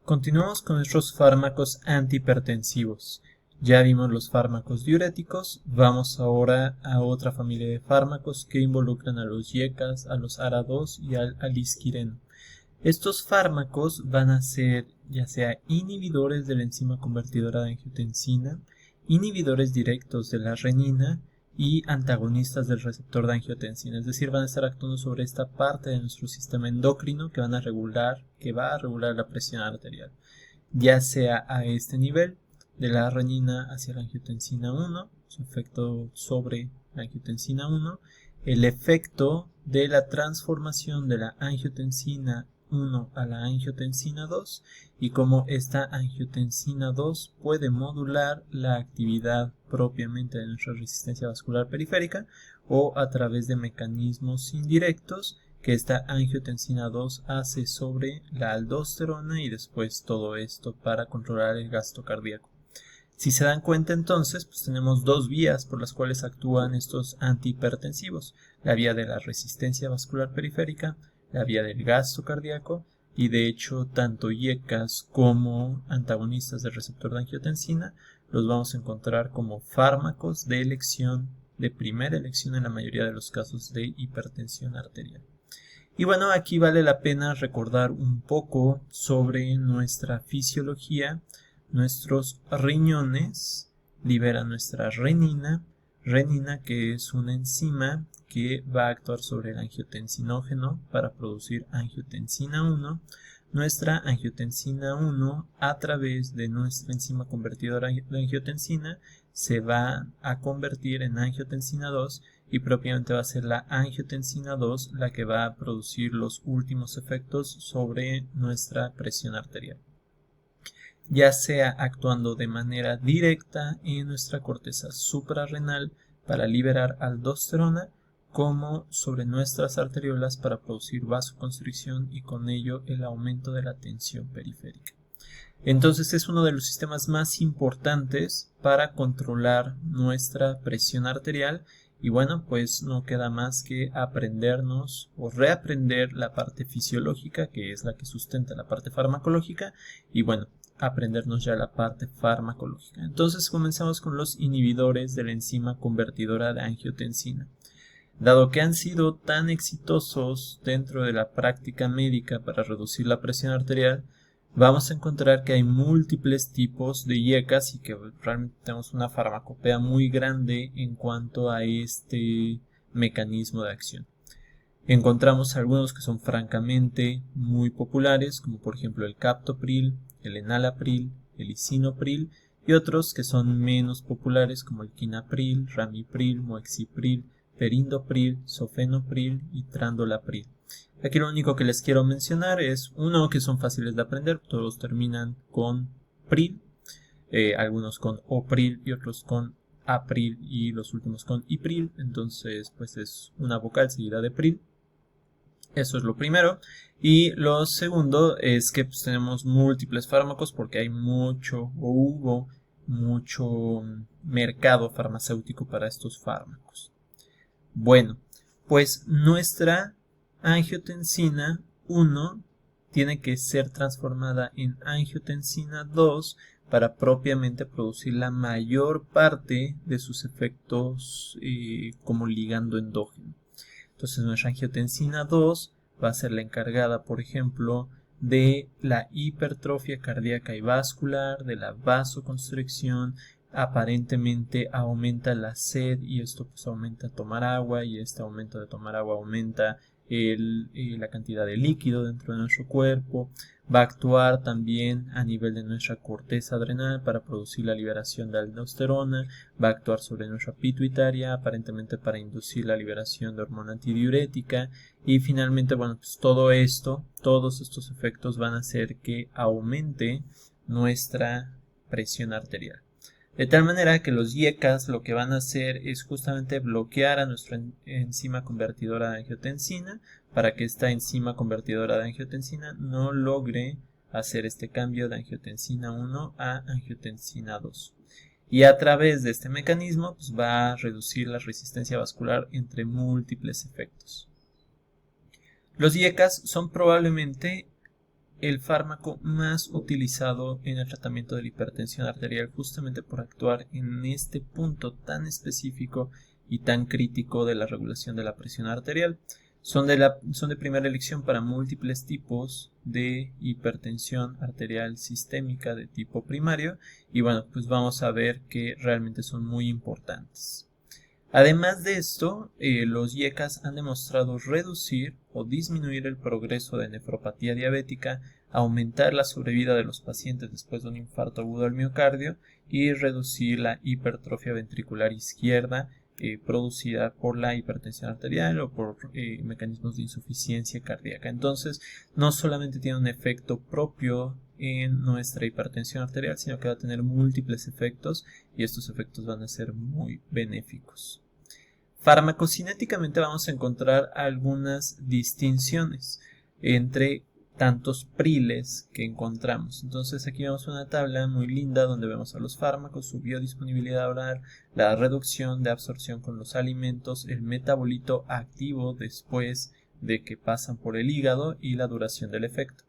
Continuamos con nuestros fármacos antihipertensivos. Ya vimos los fármacos diuréticos, vamos ahora a otra familia de fármacos que involucran a los IECAs, a los ARA2 y al alisquireno. Estos fármacos van a ser ya sea inhibidores de la enzima convertidora de angiotensina, inhibidores directos de la renina y antagonistas del receptor de angiotensina, es decir, van a estar actuando sobre esta parte de nuestro sistema endocrino que va a regular la presión arterial, ya sea a este nivel de la renina hacia la angiotensina 1, su efecto sobre la angiotensina 1, el efecto de la transformación de la angiotensina 1 a la angiotensina 2 y cómo esta angiotensina 2 puede modular la actividad propiamente de nuestra resistencia vascular periférica o a través de mecanismos indirectos que esta angiotensina 2 hace sobre la aldosterona y después todo esto para controlar el gasto cardíaco. Si se dan cuenta entonces, pues tenemos dos vías por las cuales actúan estos antihipertensivos, la vía de la resistencia vascular periférica, la vía del gasto cardíaco, y de hecho tanto IECAs como antagonistas del receptor de angiotensina los vamos a encontrar como fármacos de elección, de primera elección en la mayoría de los casos de hipertensión arterial. Y bueno, aquí vale la pena recordar un poco sobre nuestra fisiología. Nuestros riñones liberan nuestra renina que es una enzima que va a actuar sobre el angiotensinógeno para producir angiotensina 1. Nuestra angiotensina 1 a través de nuestra enzima convertidora de angiotensina se va a convertir en angiotensina 2 y propiamente va a ser la angiotensina 2 la que va a producir los últimos efectos sobre nuestra presión arterial, ya sea actuando de manera directa en nuestra corteza suprarrenal para liberar aldosterona, como sobre nuestras arteriolas para producir vasoconstricción y con ello el aumento de la tensión periférica. Entonces es uno de los sistemas más importantes para controlar nuestra presión arterial y bueno, pues no queda más que aprendernos o reaprender la parte fisiológica, que es la que sustenta la parte farmacológica, y bueno, aprendernos ya la parte farmacológica. Entonces comenzamos con los inhibidores de la enzima convertidora de angiotensina. Dado que han sido tan exitosos dentro de la práctica médica para reducir la presión arterial, vamos a encontrar que hay múltiples tipos de IECAs y que realmente tenemos una farmacopea muy grande en cuanto a este mecanismo de acción. Encontramos algunos que son francamente muy populares, como por ejemplo el captopril, el enalapril, el lisinopril, y otros que son menos populares como el quinapril, ramipril, moexipril, perindopril, sofenopril y trandolapril. Aquí lo único que les quiero mencionar es uno que son fáciles de aprender, todos terminan con pril, algunos con opril y otros con april y los últimos con ipril, entonces pues es una vocal seguida de pril. Eso es lo primero. Y lo segundo es que pues, tenemos múltiples fármacos porque hay hubo mucho mercado farmacéutico para estos fármacos. Bueno, pues nuestra angiotensina 1 tiene que ser transformada en angiotensina 2 para propiamente producir la mayor parte de sus efectos como ligando endógeno. Entonces nuestra angiotensina 2 va a ser la encargada, por ejemplo, de la hipertrofia cardíaca y vascular, de la vasoconstricción, aparentemente aumenta la sed y esto pues aumenta tomar agua y este aumento de tomar agua aumenta la cantidad de líquido dentro de nuestro cuerpo. Va a actuar también a nivel de nuestra corteza adrenal para producir la liberación de aldosterona, va a actuar sobre nuestra pituitaria aparentemente para inducir la liberación de hormona antidiurética y finalmente, bueno, pues todos estos efectos van a hacer que aumente nuestra presión arterial. De tal manera que los IECAs lo que van a hacer es justamente bloquear a nuestra enzima convertidora de angiotensina para que esta enzima convertidora de angiotensina no logre hacer este cambio de angiotensina 1 a angiotensina 2. Y a través de este mecanismo pues, va a reducir la resistencia vascular entre múltiples efectos. Los IECAs son probablemente el fármaco más utilizado en el tratamiento de la hipertensión arterial, justamente por actuar en este punto tan específico y tan crítico de la regulación de la presión arterial. Son de primera elección para múltiples tipos de hipertensión arterial sistémica de tipo primario, y bueno, pues vamos a ver que realmente son muy importantes. Además de esto, los IECAS han demostrado reducir o disminuir el progreso de nefropatía diabética, aumentar la sobrevida de los pacientes después de un infarto agudo al miocardio y reducir la hipertrofia ventricular izquierda producida por la hipertensión arterial o por mecanismos de insuficiencia cardíaca. Entonces, no solamente tiene un efecto propio en nuestra hipertensión arterial, sino que va a tener múltiples efectos, y estos efectos van a ser muy benéficos. Farmacocinéticamente vamos a encontrar algunas distinciones entre tantos priles que encontramos. Entonces aquí vemos una tabla muy linda donde vemos a los fármacos, su biodisponibilidad oral, la reducción de absorción con los alimentos, el metabolito activo después de que pasan por el hígado y la duración del efecto.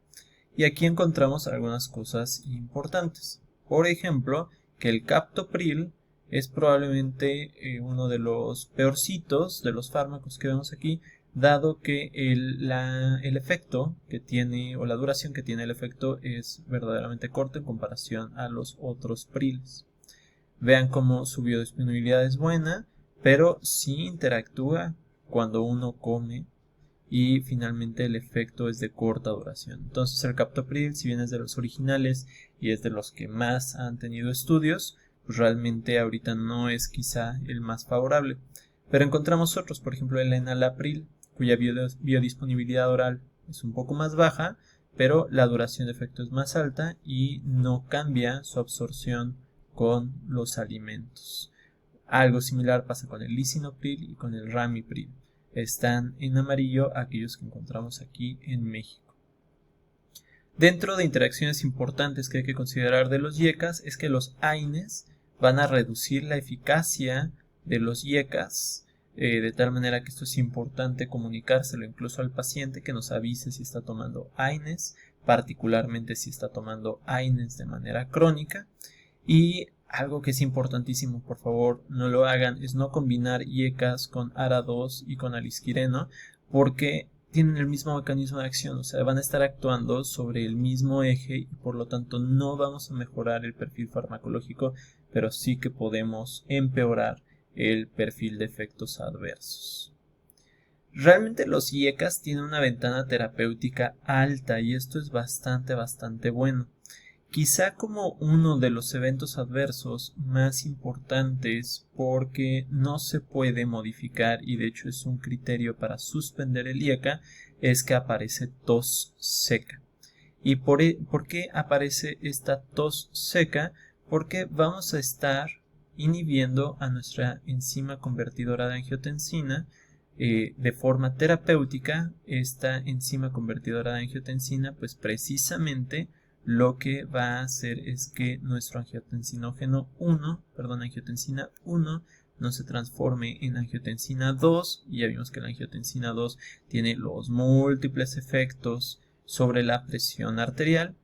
Y aquí encontramos algunas cosas importantes. Por ejemplo, que el captopril es probablemente uno de los peorcitos de los fármacos que vemos aquí, dado que el efecto que tiene, o la duración que tiene el efecto, es verdaderamente corto en comparación a los otros priles. Vean cómo su biodisponibilidad es buena, pero sí interactúa cuando uno come, y finalmente el efecto es de corta duración. Entonces el captopril, si bien es de los originales y es de los que más han tenido estudios, pues realmente ahorita no es quizá el más favorable. Pero encontramos otros, por ejemplo el enalapril, cuya biodisponibilidad oral es un poco más baja, pero la duración de efecto es más alta y no cambia su absorción con los alimentos. Algo similar pasa con el lisinopril y con el ramipril. Están en amarillo aquellos que encontramos aquí en México. Dentro de interacciones importantes que hay que considerar de los IECAS es que los AINES van a reducir la eficacia de los IECAS, de tal manera que esto es importante comunicárselo incluso al paciente, que nos avise si está tomando AINES, particularmente si está tomando AINES de manera crónica. Y algo que es importantísimo, por favor no lo hagan, es no combinar IECAS con ARA2 y con alisquireno, porque tienen el mismo mecanismo de acción, o sea, van a estar actuando sobre el mismo eje y por lo tanto no vamos a mejorar el perfil farmacológico, pero sí que podemos empeorar el perfil de efectos adversos. Realmente los IECAS tienen una ventana terapéutica alta y esto es bastante bueno. Quizá como uno de los eventos adversos más importantes, porque no se puede modificar y de hecho es un criterio para suspender el IECA, es que aparece tos seca. ¿Y por qué aparece esta tos seca? Porque vamos a estar inhibiendo a nuestra enzima convertidora de angiotensina de forma terapéutica. Esta enzima convertidora de angiotensina pues precisamente lo que va a hacer es que nuestro angiotensina 1 no se transforme en angiotensina 2, y ya vimos que la angiotensina 2 tiene los múltiples efectos sobre la presión arterial,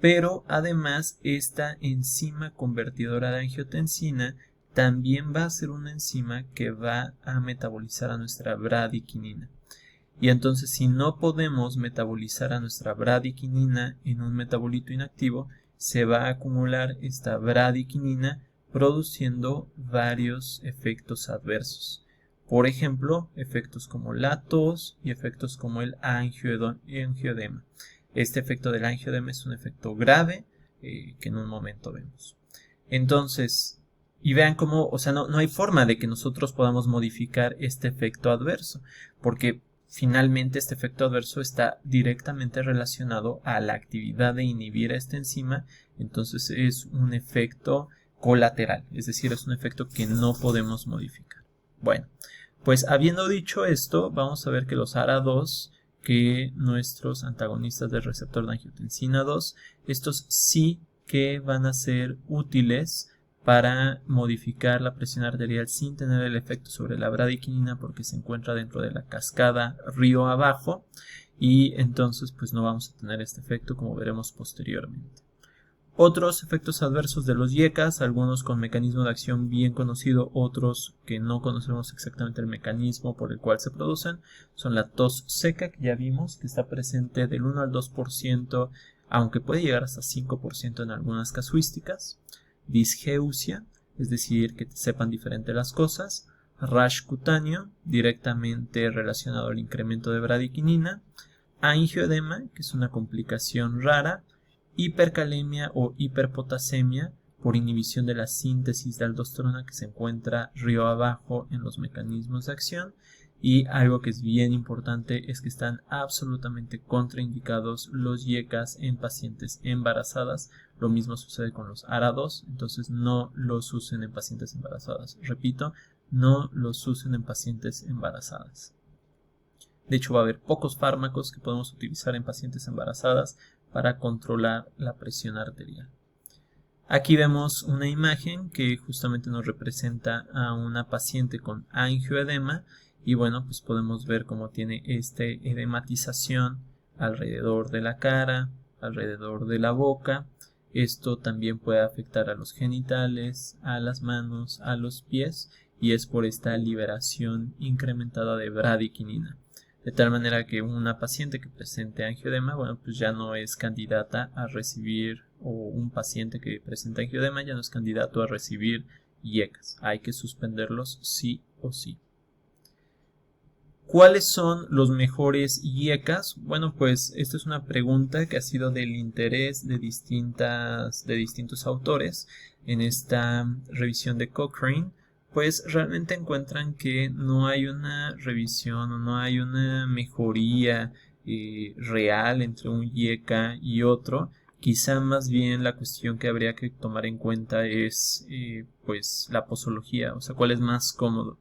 pero además esta enzima convertidora de angiotensina también va a ser una enzima que va a metabolizar a nuestra bradiquinina. Y entonces si no podemos metabolizar a nuestra bradiquinina en un metabolito inactivo, se va a acumular esta bradiquinina produciendo varios efectos adversos. Por ejemplo, efectos como la tos y efectos como el angioedema. Este efecto del angioedema es un efecto grave que en un momento vemos. Entonces, y vean cómo, o sea, no hay forma de que nosotros podamos modificar este efecto adverso, porque finalmente este efecto adverso está directamente relacionado a la actividad de inhibir a esta enzima, entonces es un efecto colateral, es decir, es un efecto que no podemos modificar. Bueno, pues habiendo dicho esto, vamos a ver que los ARA2, que nuestros antagonistas del receptor de angiotensina 2, estos sí que van a ser útiles para modificar la presión arterial sin tener el efecto sobre la bradiquinina, porque se encuentra dentro de la cascada río abajo, y entonces pues no vamos a tener este efecto como veremos posteriormente. Otros efectos adversos de los IECAS, algunos con mecanismo de acción bien conocido, otros que no conocemos exactamente el mecanismo por el cual se producen, son la tos seca, que ya vimos que está presente del 1 al 2%, aunque puede llegar hasta 5% en algunas casuísticas, disgeusia, es decir, que te sepan diferente las cosas, rash cutáneo, directamente relacionado al incremento de bradiquinina, angioedema, que es una complicación rara, hipercalemia o hiperpotasemia por inhibición de la síntesis de aldosterona que se encuentra río abajo en los mecanismos de acción, y algo que es bien importante es que están absolutamente contraindicados los IECAS en pacientes embarazadas. Lo mismo sucede con los ARA2, entonces no los usen en pacientes embarazadas. Repito, no los usen en pacientes embarazadas. De hecho, va a haber pocos fármacos que podemos utilizar en pacientes embarazadas para controlar la presión arterial. Aquí vemos una imagen que justamente nos representa a una paciente con angioedema y bueno, pues podemos ver cómo tiene esta edematización alrededor de la cara, alrededor de la boca. Esto también puede afectar a los genitales, a las manos, a los pies, y es por esta liberación incrementada de bradiquinina. De tal manera que una paciente que presente angioedema, bueno, pues ya no es candidata a recibir, o un paciente que presenta angioedema ya no es candidato a recibir IECAS. Hay que suspenderlos sí o sí. ¿Cuáles son los mejores IECAS? Bueno, pues esta es una pregunta que ha sido del interés de distintos autores en esta revisión de Cochrane. Pues realmente encuentran que no hay una revisión o no hay una mejoría real entre un IECA y otro. Quizá más bien la cuestión que habría que tomar en cuenta es pues la posología, o sea, cuál es más cómodo.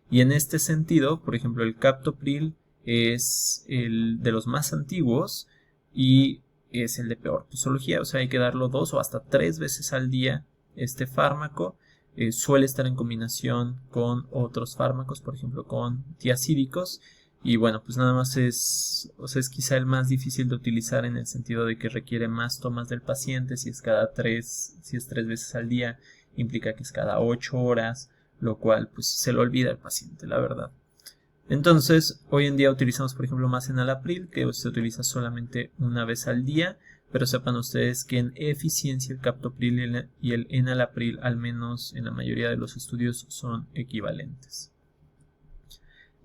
Y en este sentido, por ejemplo, el captopril es el de los más antiguos y es el de peor posología, o sea, hay que darlo 2 o hasta 3 veces al día este fármaco. Suele estar en combinación con otros fármacos, por ejemplo con tiacídicos, y bueno, pues nada más es quizá el más difícil de utilizar en el sentido de que requiere más tomas del paciente. Si es 3 veces al día, implica que es cada 8 horas, lo cual pues se lo olvida al paciente, la verdad. Entonces, hoy en día utilizamos, por ejemplo, más enalapril, que se utiliza solamente una vez al día, pero sepan ustedes que en eficiencia el captopril y el enalapril, al menos en la mayoría de los estudios, son equivalentes.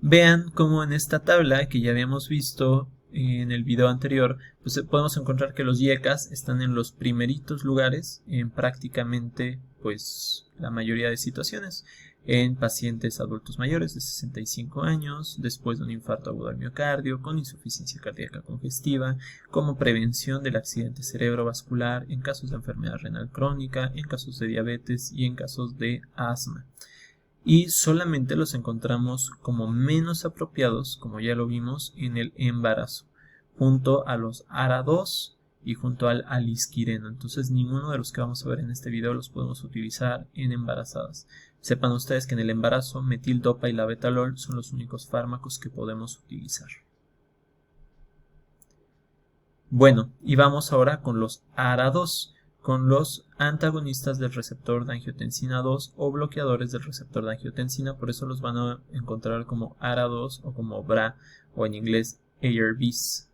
Vean cómo en esta tabla que ya habíamos visto en el video anterior, pues podemos encontrar que los IECAS están en los primeritos lugares en prácticamente pues la mayoría de situaciones, en pacientes adultos mayores de 65 años, después de un infarto agudo al miocardio, con insuficiencia cardíaca congestiva, como prevención del accidente cerebrovascular, en casos de enfermedad renal crónica, en casos de diabetes y en casos de asma. Y solamente los encontramos como menos apropiados, como ya lo vimos, en el embarazo, junto a los ARA2 y junto al alisquireno. Entonces ninguno de los que vamos a ver en este video los podemos utilizar en embarazadas. Sepan ustedes que en el embarazo metildopa y labetalol son los únicos fármacos que podemos utilizar. Bueno, y vamos ahora con los ARA2, con los antagonistas del receptor de angiotensina 2 o bloqueadores del receptor de angiotensina. Por eso los van a encontrar como ARA2 o como BRA, o en inglés ARBs.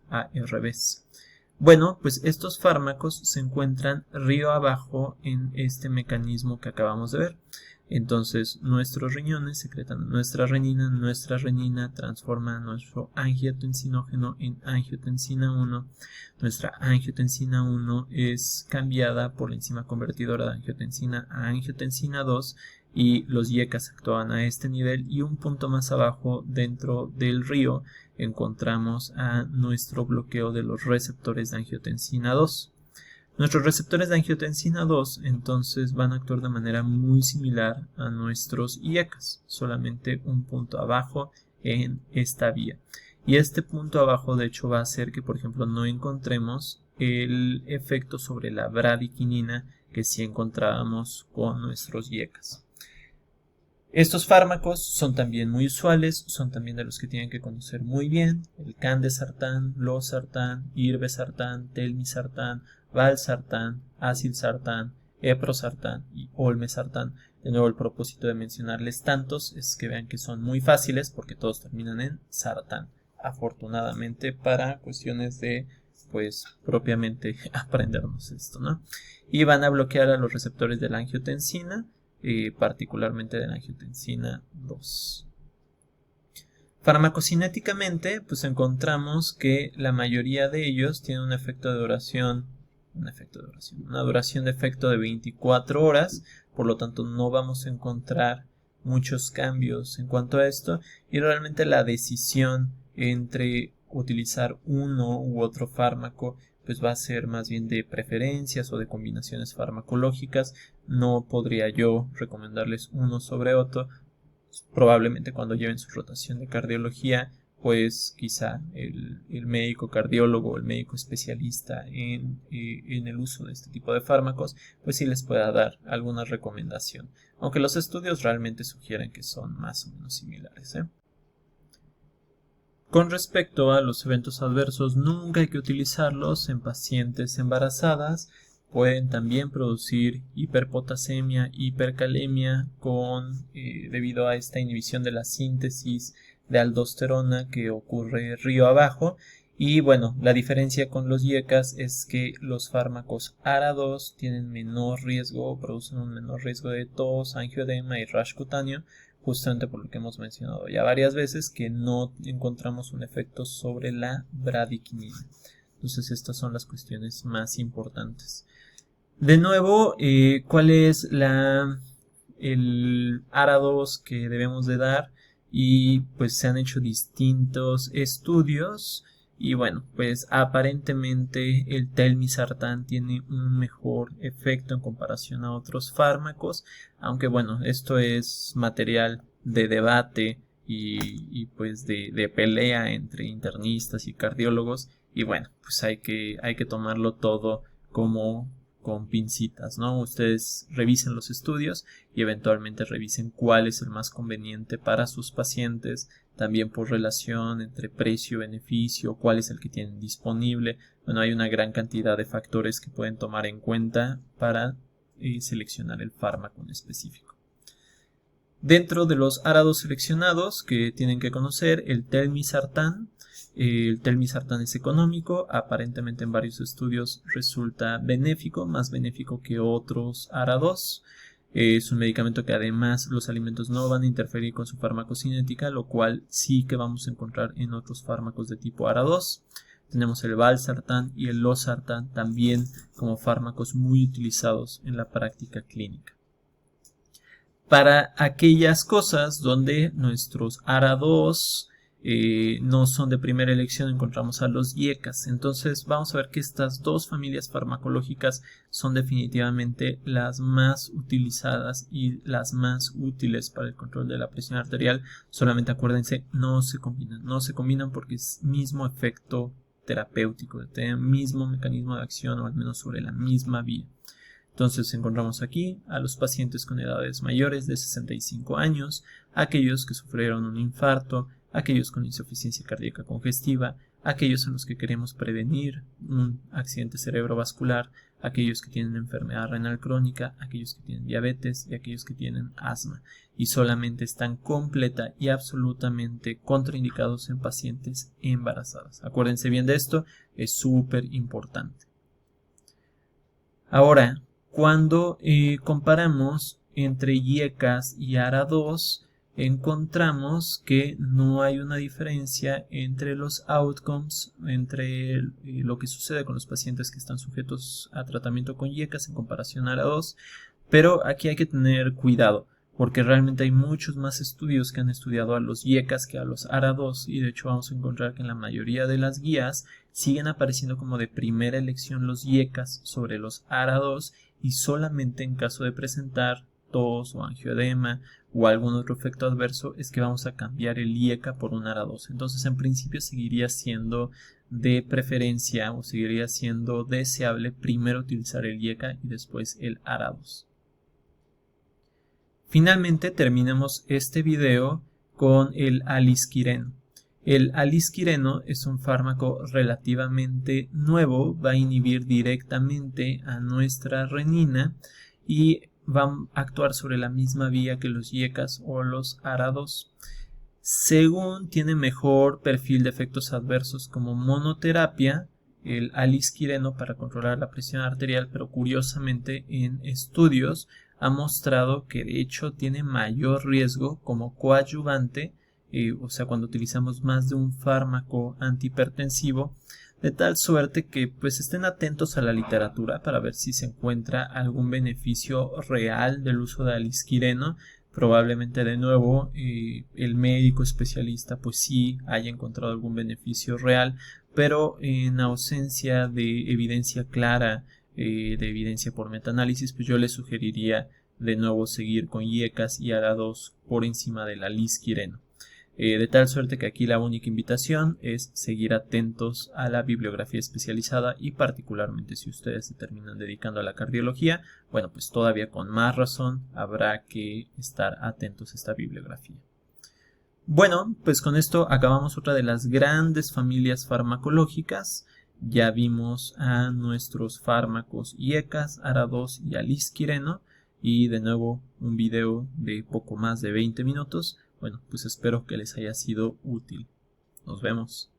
Bueno, pues estos fármacos se encuentran río abajo en este mecanismo que acabamos de ver. Entonces nuestros riñones secretan nuestra renina transforma nuestro angiotensinógeno en angiotensina 1. Nuestra angiotensina 1 es cambiada por la enzima convertidora de angiotensina a angiotensina 2 y los IECAS actúan a este nivel, y un punto más abajo dentro del río encontramos a nuestro bloqueo de los receptores de angiotensina 2. Nuestros receptores de angiotensina 2 entonces van a actuar de manera muy similar a nuestros IECAS, solamente un punto abajo en esta vía. Y este punto abajo de hecho va a hacer que, por ejemplo, no encontremos el efecto sobre la bradiquinina que sí encontrábamos con nuestros IECAS. Estos fármacos son también muy usuales, son también de los que tienen que conocer muy bien: el candesartán, losartán, irbesartán, telmisartán, valsartán, acilsartán, eprosartán y olmesartán. De nuevo, el propósito de mencionarles tantos es que vean que son muy fáciles porque todos terminan en sartán, afortunadamente para cuestiones de, pues, propiamente aprendernos esto, ¿no? Y van a bloquear a los receptores de la angiotensina, particularmente de la angiotensina 2. Farmacocinéticamente, pues encontramos que la mayoría de ellos tienen una duración de efecto de 24 horas, por lo tanto no vamos a encontrar muchos cambios en cuanto a esto, y realmente la decisión entre utilizar uno u otro fármaco pues va a ser más bien de preferencias o de combinaciones farmacológicas. No podría yo recomendarles uno sobre otro. Probablemente cuando lleven su rotación de cardiología, pues quizá el médico cardiólogo o el médico especialista en el uso de este tipo de fármacos, pues sí les pueda dar alguna recomendación, aunque los estudios realmente sugieren que son más o menos similares, ¿eh? Con respecto a los eventos adversos, nunca hay que utilizarlos en pacientes embarazadas. Pueden también producir hiperpotasemia, hipercalemia debido a esta inhibición de la síntesis de aldosterona que ocurre río abajo. Y bueno, la diferencia con los IECAS es que los fármacos ARA2 tienen menor riesgo, producen un menor riesgo de tos, angioedema y rash cutáneo, justamente por lo que hemos mencionado ya varias veces, que no encontramos un efecto sobre la bradiquinina. Entonces estas son las cuestiones más importantes. De nuevo, ¿cuál es el ARA2 que debemos de dar? Y pues se han hecho distintos estudios. Y bueno, pues aparentemente el telmisartán tiene un mejor efecto en comparación a otros fármacos, aunque bueno, esto es material de debate y pues de pelea entre internistas y cardiólogos, y bueno, pues hay que tomarlo todo como con pincitas, ¿no? Ustedes revisen los estudios y eventualmente revisen cuál es el más conveniente para sus pacientes, también por relación entre precio-beneficio, cuál es el que tienen disponible. Bueno, hay una gran cantidad de factores que pueden tomar en cuenta para seleccionar el fármaco en específico. Dentro de los ARA2 seleccionados que tienen que conocer, el telmisartán. El telmisartán es económico, aparentemente en varios estudios resulta benéfico, más benéfico que otros ARA2. Es un medicamento que además los alimentos no van a interferir con su farmacocinética, lo cual sí que vamos a encontrar en otros fármacos de tipo ARA2. Tenemos el valsartán y el losartán también como fármacos muy utilizados en la práctica clínica. Para aquellas cosas donde nuestros ARA2 no son de primera elección, encontramos a los IECAS. Entonces vamos a ver que estas dos familias farmacológicas son definitivamente las más utilizadas y las más útiles para el control de la presión arterial. Solamente acuérdense, no se combinan porque es mismo efecto terapéutico, tienen mismo mecanismo de acción, o al menos sobre la misma vía. Entonces encontramos aquí a los pacientes con edades mayores de 65 años, aquellos que sufrieron un infarto, aquellos con insuficiencia cardíaca congestiva, aquellos en los que queremos prevenir un accidente cerebrovascular, aquellos que tienen enfermedad renal crónica, aquellos que tienen diabetes y aquellos que tienen asma, y solamente están completa y absolutamente contraindicados en pacientes embarazadas. Acuérdense bien de esto, es súper importante. Ahora, cuando comparamos entre IECAS y ARA2, encontramos que no hay una diferencia entre los outcomes, entre lo que sucede con los pacientes que están sujetos a tratamiento con IECAS en comparación a ARA2, pero aquí hay que tener cuidado, porque realmente hay muchos más estudios que han estudiado a los IECAS que a los ARA2, y de hecho vamos a encontrar que en la mayoría de las guías siguen apareciendo como de primera elección los IECAS sobre los ARA2, y solamente en caso de presentar tos o angioedema o algún otro efecto adverso es que vamos a cambiar el IECA por un ARA2. Entonces en principio seguiría siendo de preferencia o seguiría siendo deseable primero utilizar el IECA y después el ARA2. Finalmente terminemos este video con el alisquireno. El alisquireno es un fármaco relativamente nuevo, va a inhibir directamente a nuestra renina y va a actuar sobre la misma vía que los IECAS o los ARA2. Según tiene mejor perfil de efectos adversos como monoterapia, el alisquireno para controlar la presión arterial, pero curiosamente en estudios ha mostrado que de hecho tiene mayor riesgo como coadyuvante, o sea, cuando utilizamos más de un fármaco antihipertensivo, de tal suerte que pues estén atentos a la literatura para ver si se encuentra algún beneficio real del uso de alisquireno. Probablemente de nuevo el médico especialista pues sí haya encontrado algún beneficio real, pero en ausencia de evidencia clara, de evidencia por metaanálisis, pues yo le sugeriría de nuevo seguir con IECAS y ARA2 por encima del alisquireno. De tal suerte que aquí la única invitación es seguir atentos a la bibliografía especializada y particularmente si ustedes se terminan dedicando a la cardiología, bueno, pues todavía con más razón habrá que estar atentos a esta bibliografía. Bueno, pues con esto acabamos otra de las grandes familias farmacológicas. Ya vimos a nuestros fármacos IECAS, ARA2 y alisquireno y de nuevo un video de poco más de 20 minutos. Bueno, pues espero que les haya sido útil. Nos vemos.